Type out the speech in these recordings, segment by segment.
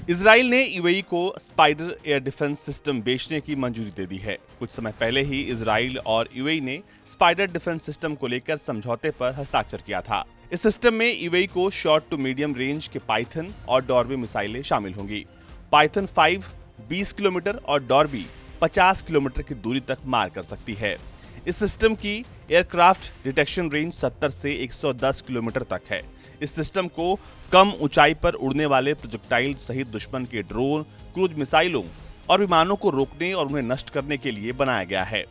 Israel ने UAE को spider air defence system बेचने की मंजूरी दे दी है। कुछ समय पहले ही इजराइल और यूएई ने स्पाइडर डिफेंस सिस्टम को लेकर समझौते पर हस्ताक्षर किया था। इस सिस्टम में यूएई को शॉर्ट टू मीडियम रेंज के पाइथन और डॉर्बी मिसाइलें शामिल होंगी। पाइथन 5 20 किलोमीटर और डॉर्बी 50 किलोमीटर की दूरी तक मार कर सकती है। इस सिस्टम की एयरक्राफ्ट डिटेक्शन रेंज 70 से 110 किलोमीटर तक है। इस सिस्टम को कम ऊंचाई पर उड़ने वाले प्रोजेक्टाइल सहित दुश्मन के ड्रोन, क्रूज मिसाइलों और विमानों को रोकने और उन्हें नष्ट करने के लिए बनाया गया है।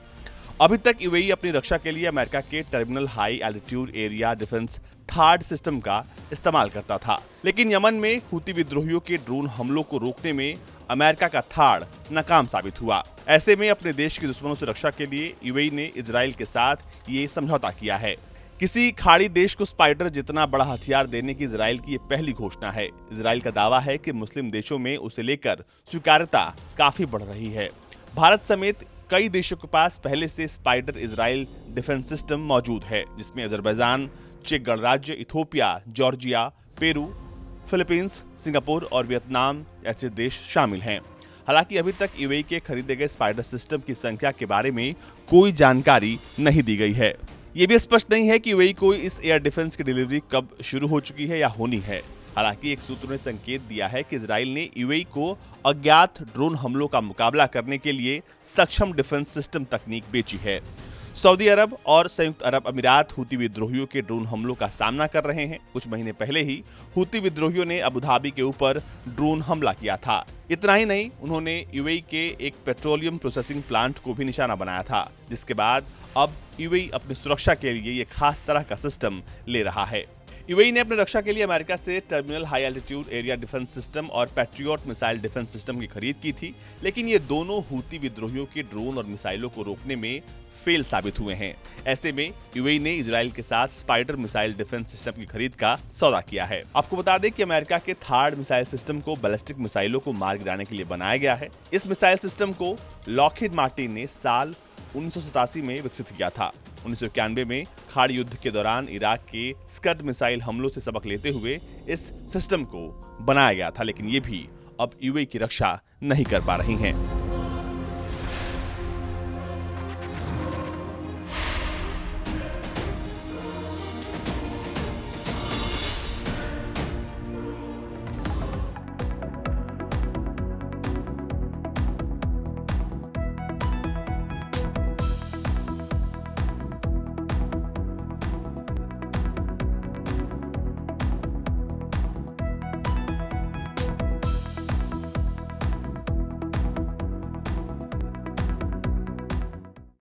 अभी तक यूएई अपनी रक्षा के लिए अमेरिका के terminal high altitude area defence third system का इस्तेमाल करता था, लेकिन यमन में हूती विद्रोहियों के ड्रोन हमलों को रोकने में अमेरिका का थार्ड नाकाम साबित हुआ। ऐसे में अपने देश के दुश्मनों से रक्षा के लिए यूएई ने इजराइल के साथ ये समझौता किया है। किसी खाड़ी देश को स्पाइडर जितना बड़ा हथियार देने की इजराइल की ये पहली घोषणा है। इजराइल का दावा है कि मुस्लिम देशों में उसे लेकर स्वीकार्यता काफी बढ़ रही है। भारत समेत कई देशों के पास पहले से स्पाइडर इजराइल डिफेंस सिस्टम मौजूद है, जिसमें अजरबैजान, चेक गणराज्य, Ethiopia, Georgia, Peru, Philippines, Singapore और वियतनाम ऐसे देश शामिल हैं। हालांकि अभी तक यूएई के खरीदे गए स्पाइडर सिस्टम की संख्या के बारे में कोई जानकारी नहीं दी गई है। ये भी स्पष्ट नहीं है कि यूएई को इस एयर डिफेंस की डिलीवरी कब शुरू हो चुकी है या होनी है। हालांकि एक सूत्र ने संकेत दिया है कि इजराइल ने यूएई को अज्ञात ड्रोन हमलों का मुकाबला करने के लिए सक्षम डिफेंस सिस्टम तकनीक बेची है। सऊदी अरब और संयुक्त अरब अमीरात हूती विद्रोहियों के ड्रोन हमलों का सामना कर रहे हैं। कुछ महीने पहले ही हूती विद्रोहियों ने अबू धाबी के ऊपर ड्रोन हमला किया था। इतना ही नहीं, उन्होंने यूएई के एक पेट्रोलियम प्रोसेसिंग प्लांट को भी निशाना बनाया था, जिसके बाद अब यूएई अपनी सुरक्षा के लिए ये खास तरह का सिस्टम ले रहा है। यूएई ने अपनी रक्षा के लिए अमेरिका से terminal high altitude area defence system और पैट्रियट मिसाइल डिफेंस सिस्टम की खरीद की थी, लेकिन ये दोनों हूती विद्रोहियों के ड्रोन और मिसाइलों को रोकने में फेल साबित हुए हैं। ऐसे में यूएई ने इजराइल के साथ स्पाइडर मिसाइल डिफेंस सिस्टम की खरीद का सौदा किया है। आपको बता दें कि अमेरिका के थार्ड मिसाइल सिस्टम को बैलिस्टिक मिसाइलों को मार गिराने के लिए बनाया गया है। इस मिसाइल सिस्टम को लॉकहीड मार्टिन ने साल 1987 में विकसित किया था। 1991 में खाड़ी युद्ध के दौरान इराक के स्कड मिसाइल हमलों से सबक लेते हुए इस सिस्टम को बनाया गया था, लेकिन ये भी अब यूएई की रक्षा नहीं कर पा रही हैं।